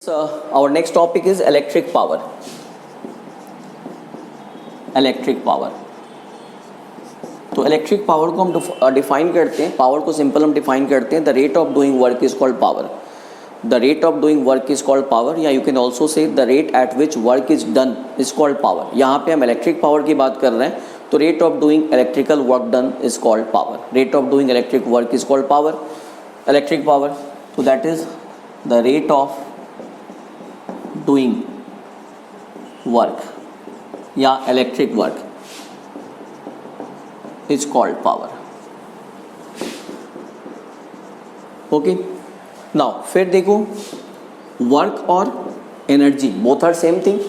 Our next topic is electric power. Electric power. तो electric power को हम define करते हैं. पावर को सिंपल हम डिफाइन करते हैं. The rate of doing work is called power. The rate of doing work is called power, या you can also say the rate at which work is done is called power. यहाँ पे हम electric power की बात कर रहे हैं, तो rate of doing electrical work done is called power. Rate of doing electric work is called power, electric power. तो that is the rate of doing work या electric work is called power. Okay, now फिर देखो, work और energy both are same thing,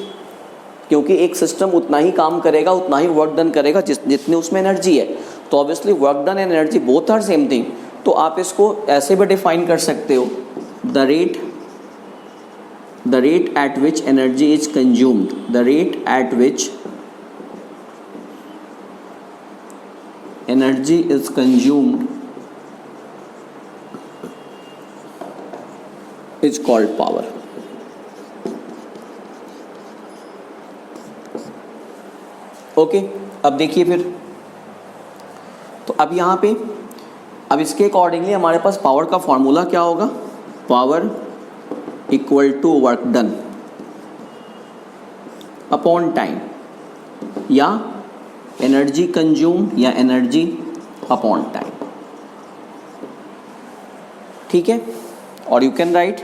क्योंकि एक system उतना ही काम करेगा, उतना ही वर्क डन करेगा जितनी उसमें एनर्जी है. तो obviously work done and energy both are same thing. तो आप इसको ऐसे भी डिफाइन कर सकते हो, the rate at which energy is consumed, the rate at which energy is consumed is called power. Okay, अब देखिए फिर, तो अब यहाँ पे अब इसके अकॉर्डिंगली हमारे पास पावर का फॉर्मूला क्या होगा? Power equal to work done upon time, या एनर्जी कंज्यूम या एनर्जी अपॉन टाइम. ठीक है, और यू कैन राइट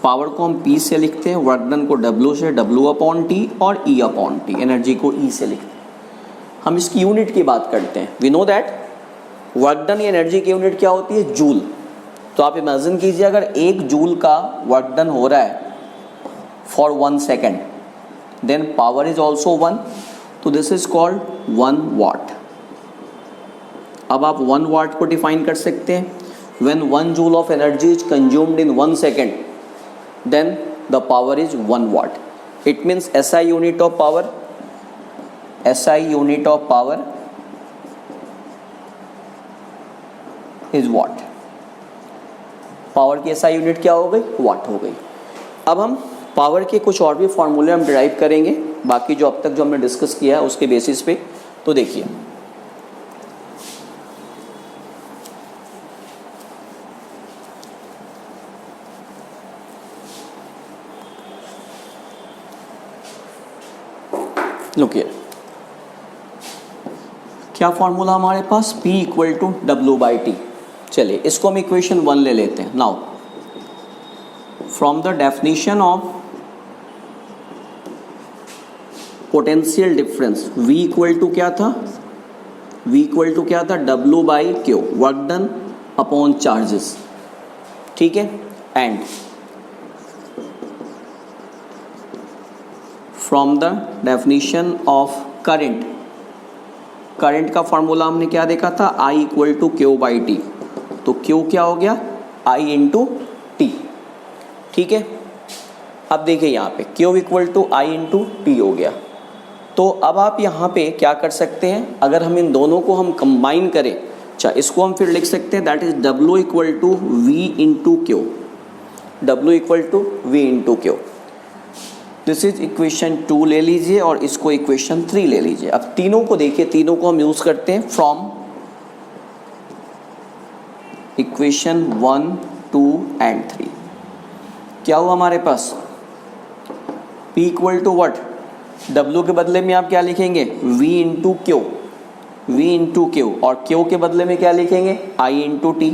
पावर को हम P से लिखते हैं, वर्क डन को W से, W अपॉन T, और E अपॉन T, एनर्जी को E से लिखते हैं. हम इसकी यूनिट की बात करते हैं. We know that work done या एनर्जी की यूनिट क्या होती है? जूल. तो आप इमेजिन कीजिए, अगर 1 जूल का वर्क डन हो रहा है for 1 second, then power is also 1. तो दिस इज कॉल्ड 1 वाट. अब आप 1 वाट को डिफाइन कर सकते हैं. When 1 joule of energy is consumed in 1 second, then the power is 1 watt. It means SI unit of power, SI unit of power is watt. Power की SI unit क्या हो गई? वाट हो गई. अब हम पावर के कुछ और भी फॉर्मूले हम डिराइव करेंगे, बाकी जो अब तक जो हमने डिस्कस किया है उसके बेसिस पे. तो देखिए, लुकिए, क्या फॉर्मूला हमारे पास? P equal to W/T. चलिए, इसको हम इक्वेशन 1 ले लेते हैं. Now from the definition of potential difference, V equal to क्या था? V इक्वल टू क्या था? W/Q, work done upon charges. ठीक है, and from the definition of current, current का फॉर्मूला हमने क्या देखा था? I equal to Q/T. तो Q क्या हो गया? I into T. ठीक है, अब देखिए यहाँ पे Q equal to I into T हो गया. तो अब आप यहाँ पे क्या कर सकते हैं? अगर हम इन दोनों को हम कंबाइन करें, अच्छा, इसको हम फिर लिख सकते हैं, that is W equal to V into Q. W equal to V into Q. This is equation 2 ले लीजिए, और इसको इक्वेशन 3 ले लीजिए. अब तीनों को देखिए, तीनों को हम यूज करते हैं फ्रॉम इक्वेशन 1, 2 एंड 3. क्या हुआ हमारे पास? P equal to what? W के बदले में आप क्या लिखेंगे? V into Q, V into Q, और Q के बदले में क्या लिखेंगे? I into T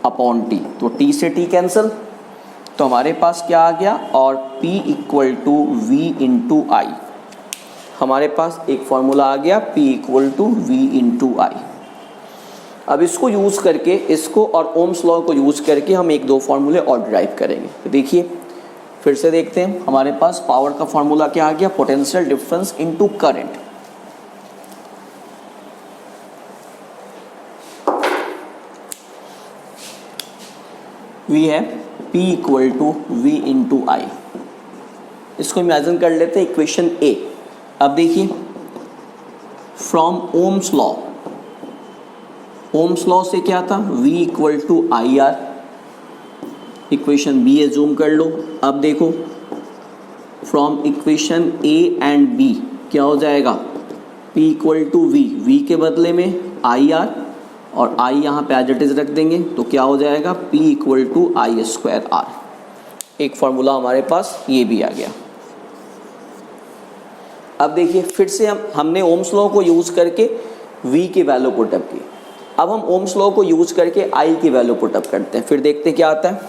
upon T. तो T से T कैंसिल, तो हमारे पास क्या आ गया? और P equal to V into I. हमारे पास एक फॉर्मूला आ गया, P equal to V into I. अब इसको यूज़ करके, इसको और ओम्स लॉ को यूज़ करके हम 1-2 फॉर्मूले और डिराइव करेंगे. तो देखिए, फिर से देखते हैं, हमारे पास पावर का फॉर्मूला क्या आ गया? Potential difference into current. We है P equal to V into I. इसको इमेजिन कर लेते हैं इक्वेशन A. अब देखिए, from Ohm's law, Ohm's law से क्या था? V equal to I R. Equation B assume कर लो। अब देखो from equation A and B क्या हो जाएगा, P इक्वल टू वी के बदले में आई आर और आई यहाँ पे एज इट इज रख देंगे तो क्या हो जाएगा P equal to I square R. एक फार्मूला हमारे पास ये भी आ गया। अब देखिए फिर से हमने ओम्स लॉ को यूज़ करके V की वैल्यू पुटअप की। अब हम ओम्स लॉ को यूज़ करके I की वैल्यू पुटअप करते हैं, फिर देखते हैं क्या आता है।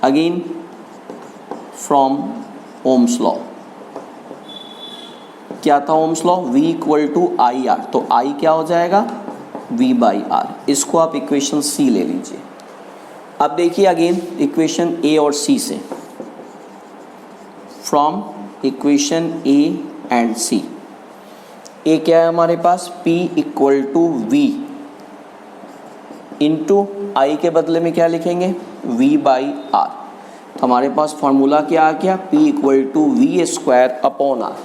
अगेन फ्रॉम ओम्स लॉ, क्या था Ohm's law, V equal to I R, तो I क्या हो जाएगा V बाई आर। इसको आप इक्वेशन C ले लीजिए। अब देखिए अगेन इक्वेशन A और C से, from equation A and C, A क्या है हमारे पास P equal to V into I के बदले में क्या लिखेंगे V बाई आर। तो हमारे पास फॉर्मूला क्या आ गया P equal to V square upon R.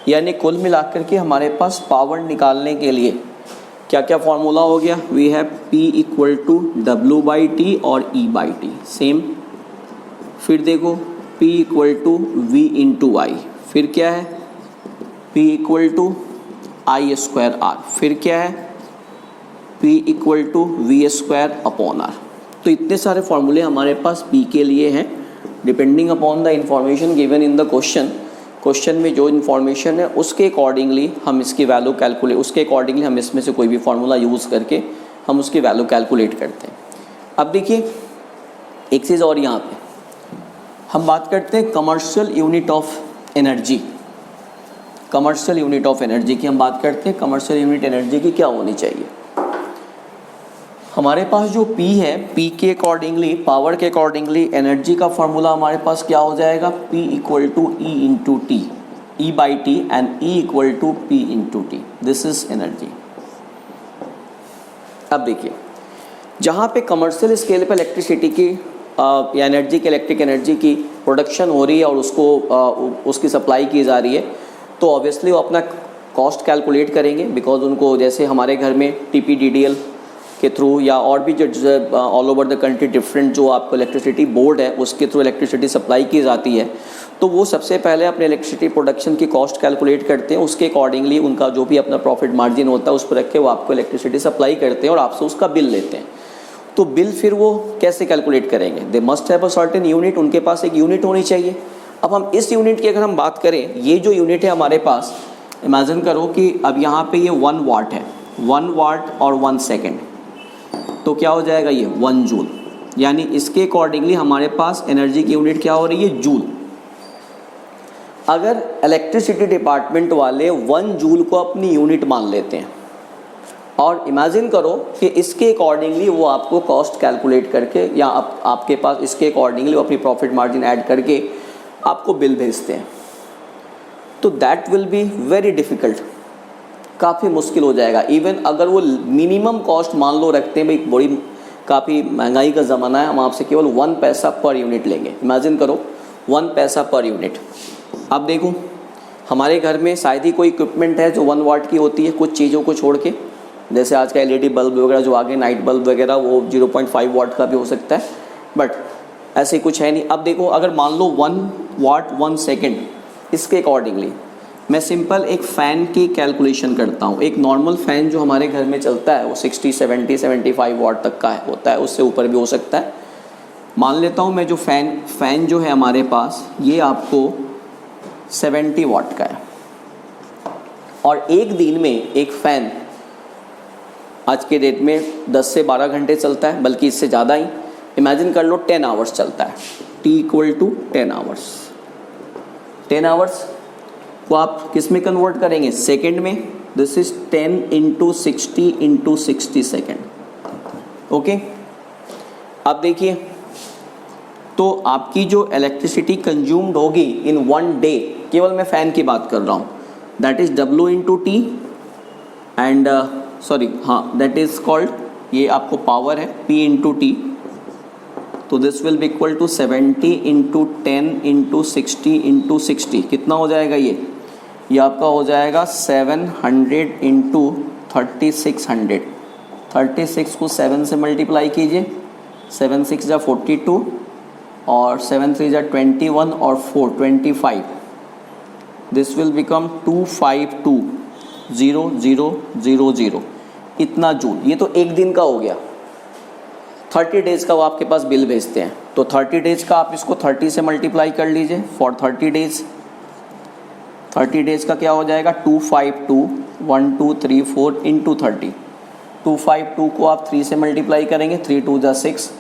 यानी कुल मिलाकर के हमारे पास पावर निकालने के लिए क्या क्या फॉर्मूला हो गया, we have P equal to W by T और E बाई टी सेम। फिर देखो P equal to V into I, फिर क्या है P equal to I square R, फिर क्या है P equal to V square upon R. तो इतने सारे फॉर्मूले हमारे पास P के लिए हैं। Depending upon the information given in the question में जो इन्फॉर्मेशन है उसके अकॉर्डिंगली हम इसकी वैल्यू कैलकुलेट, उसके अकॉर्डिंगली हम इसमें से कोई भी फार्मूला यूज़ करके हम उसकी वैल्यू कैलकुलेट करते हैं। अब देखिए एक चीज़ और, यहाँ पे हम बात करते हैं commercial unit of energy. Commercial unit of energy की हम बात करते हैं, कमर्शियल यूनिट एनर्जी की क्या होनी चाहिए। हमारे पास जो P है, P के अकॉर्डिंगली, पावर के अकॉर्डिंगली एनर्जी का फॉर्मूला हमारे पास क्या हो जाएगा P equal to E into T, E by T and E equal to P into T, this is energy. अब देखिए जहाँ पे कमर्शियल स्केल पे इलेक्ट्रिसिटी की या एनर्जी की, इलेक्ट्रिक एनर्जी की प्रोडक्शन हो रही है और उसको उसकी सप्लाई की जा रही है, तो ऑब्वियसली वो अपना कॉस्ट कैलकुलेट करेंगे। बिकॉज उनको जैसे हमारे घर में TPDDL के थ्रू या और भी जो all over the country different जो आपको इलेक्ट्रिसिटी बोर्ड है उसके थ्रू इलेक्ट्रिसिटी सप्लाई की जाती है, तो वो सबसे पहले अपने इलेक्ट्रिसिटी प्रोडक्शन की कॉस्ट कैलकुलेट करते हैं। उसके अकॉर्डिंगली उनका जो भी अपना प्रॉफिट मार्जिन होता है उस पर रख के वो आपको इलेक्ट्रिसिटी सप्लाई करते हैं और आपसे उसका बिल लेते हैं। तो बिल फिर वो कैसे कैलकुलेट करेंगे, they must have a certain unit, उनके पास एक यूनिट होनी चाहिए। अब हम इस यूनिट की अगर हम बात करें, ये जो यूनिट है हमारे पास, इमेजिन करो कि अब यहाँ पे ये 1 वाट है, 1 वाट और 1 सेकेंड, तो क्या हो जाएगा ये 1 जूल। यानी इसके अकॉर्डिंगली हमारे पास एनर्जी की यूनिट क्या हो रही है, जूल। अगर इलेक्ट्रिसिटी डिपार्टमेंट वाले 1 जूल को अपनी यूनिट मान लेते हैं और इमेजिन करो कि इसके अकॉर्डिंगली वो आपको कॉस्ट कैलकुलेट करके या आपके पास इसके अकॉर्डिंगली वो अपनी प्रॉफिट मार्जिन ऐड करके आपको बिल भेजते हैं, तो that will be very difficult, काफ़ी मुश्किल हो जाएगा। इवन अगर वो मिनिमम कॉस्ट मान लो रखते हैं, भाई बड़ी काफ़ी महंगाई का ज़माना है, हम आपसे केवल 1 पैसा पर यूनिट लेंगे, इमेजिन करो 1 पैसा पर यूनिट। अब देखो हमारे घर में शायद ही कोई इक्विपमेंट है जो 1 वाट की होती है, कुछ चीज़ों को छोड़ के, जैसे आज का LED बल्ब वगैरह जो आगे नाइट बल्ब वगैरह वो 0.5 वाट का भी हो सकता है, बट ऐसे कुछ है नहीं। अब देखो अगर मान लो 1 वाट 1 सेकेंड, इसके अकॉर्डिंगली मैं सिंपल एक फ़ैन की कैलकुलेशन करता हूँ। एक नॉर्मल फ़ैन जो हमारे घर में चलता है वो 60, 70, 75 वाट तक का होता है, उससे ऊपर भी हो सकता है। मान लेता हूँ मैं जो फ़ैन जो है हमारे पास ये आपको 70 वाट का है, और एक दिन में एक फ़ैन आज के डेट में 10 से 12 घंटे चलता है, बल्कि इससे ज़्यादा ही, इमेजिन कर लो 10 आवर्स चलता है, T equal to 10 hours. 10 hours को आप किस में कन्वर्ट करेंगे, सेकेंड में, this is 10 into 60 into 60 second, okay. अब देखिए तो आपकी जो इलेक्ट्रिसिटी कंज्यूम्ड होगी इन 1 डे, केवल मैं फ़ैन की बात कर रहा हूँ, that is W into T and that is called, ये आपको पावर है P इंटू टी, तो this will be equal to 70 into 10 into 60 into 60, कितना हो जाएगा ये आपका हो जाएगा 700 इंटू 3600। 36 को 7 से मल्टीप्लाई कीजिए, 7 6 जा 42 और 7 3 जा 21 और 4 25. This will become 252,0,0,0,0. इतना जूल. ये तो एक दिन का हो गया. 30 डेज़ का वो आपके पास बिल भेजते हैं, तो 30 डेज़ का आप इसको 30 से मल्टीप्लाई कर लीजिए. फॉर 30 डेज़, 30 डेज़ का क्या हो जाएगा 252,1,2,3,4 इंटू 30. 252 को आप 3 से मल्टीप्लाई करेंगे. 3 2 जा 6,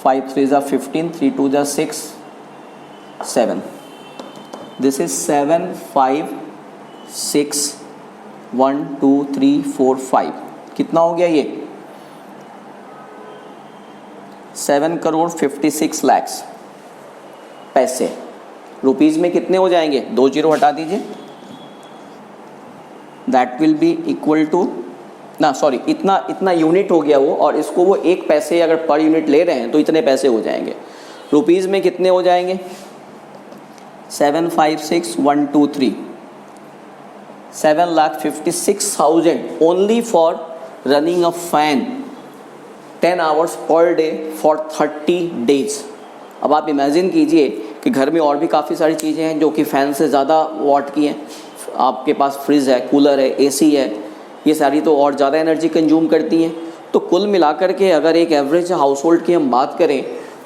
5 3 जा 15, 3 2 जा 6, 7. This is 7 5 6 1 2 3 4 5. कितना हो गया ये 7,56,00,000 पैसे. रुपीज़ में कितने हो जाएंगे, 2 जीरो हटा दीजिए. That will be equal to ना सॉरी इतना यूनिट हो गया वो, और इसको वो 1 पैसे अगर पर यूनिट ले रहे हैं तो इतने पैसे हो जाएंगे. रुपीज़ में कितने हो जाएंगे 7,56,1,2,3 7,56,000 only for running a fan 10 hours per day for 30 days. अब आप इमेजिन कीजिए कि घर में और भी काफ़ी सारी चीज़ें हैं जो कि फ़ैन से ज़्यादा वाट की हैं. आपके पास फ्रिज है, कूलर है, एसी है, ये सारी तो और ज़्यादा एनर्जी कंज्यूम करती हैं. तो कुल मिलाकर के अगर एक एवरेज हाउस होल्ड की हम बात करें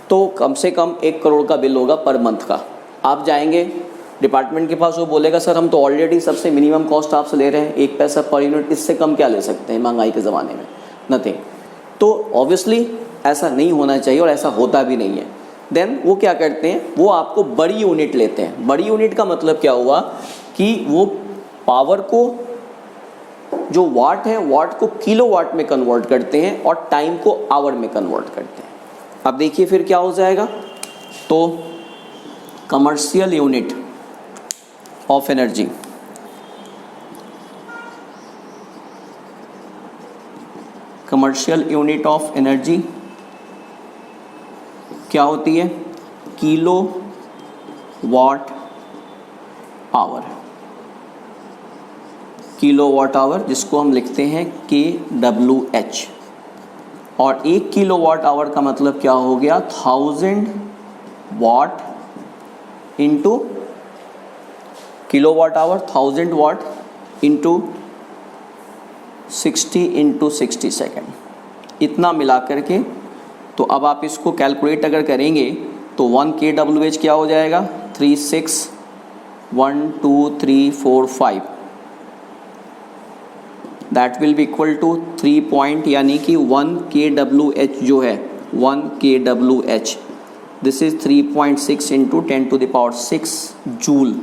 तो कम से कम 1 करोड़ का बिल होगा पर मंथ का. आप जाएंगे डिपार्टमेंट के पास, वो बोलेगा सर हम तो ऑलरेडी सबसे मिनिमम कॉस्ट आपसे ले रहे हैं 1 पैसा पर यूनिट, इससे कम क्या ले सकते हैं महंगाई के ज़माने में, नथिंग. तो ऑब्वियसली ऐसा नहीं होना चाहिए और ऐसा होता भी नहीं है. देन वो क्या करते हैं, वो आपको बड़ी यूनिट लेते हैं. बड़ी यूनिट का मतलब क्या हुआ कि वो पावर को, जो वाट है, वाट को किलो वाट में कन्वर्ट करते हैं और टाइम को आवर में कन्वर्ट करते हैं. अब देखिए फिर क्या हो जाएगा. तो commercial unit of energy, commercial unit of energy क्या होती है, kilowatt hour. Kilowatt hour जिसको हम लिखते हैं kWh. और 1 किलो वाट आवर का मतलब क्या हो गया 1000 वाट इंटू किलो वाट आवर, 1000 वाट इंटू 60 इंटू 60 सेकेंड. इतना मिला करके तो अब आप इसको कैलकुलेट अगर करेंगे तो 1 kWh क्या हो जाएगा 3 6 1 2 3 4 5. That will be equal to 3 point, यानी कि 1 kWh जो है 1 kWh, this is 3.6 into 10⁻⁶ joule.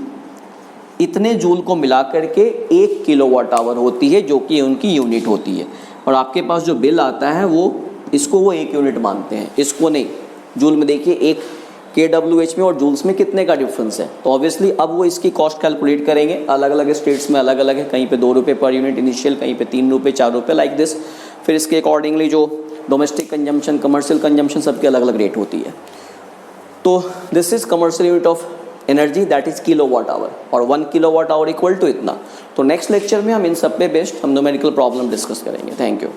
इतने जूल को मिला करके 1 किलोवाट आवर होती है जो कि उनकी यूनिट होती है. और आपके पास जो बिल आता है वो इसको वो 1 यूनिट मानते हैं, इसको नहीं. जूल में देखिए 1 kWh में और जूल्स में कितने का डिफरेंस है. तो ऑब्वियसली अब वो इसकी कॉस्ट कैलकुलेट करेंगे. अलग अलग स्टेट्स में अलग अलग है, कहीं पे 2 रुपये पर यूनिट इनिशियल, कहीं पे 3 रुपये 4 रुपये लाइक दिस. फिर इसके अकॉर्डिंगली जो डोमेस्टिक कंजम्पशन, कमर्शियल कंजम्पशन, सबकी अलग अलग रेट होती है. तो this is commercial unit of energy, that is kilowatt hour. और 1 किलोवाट आवर इक्वल टू इतना. तो नेक्स्ट लेक्चर में हम इन सब पे बेस्ड हम न्यूमेरिकल प्रॉब्लम डिस्कस करेंगे. Thank you.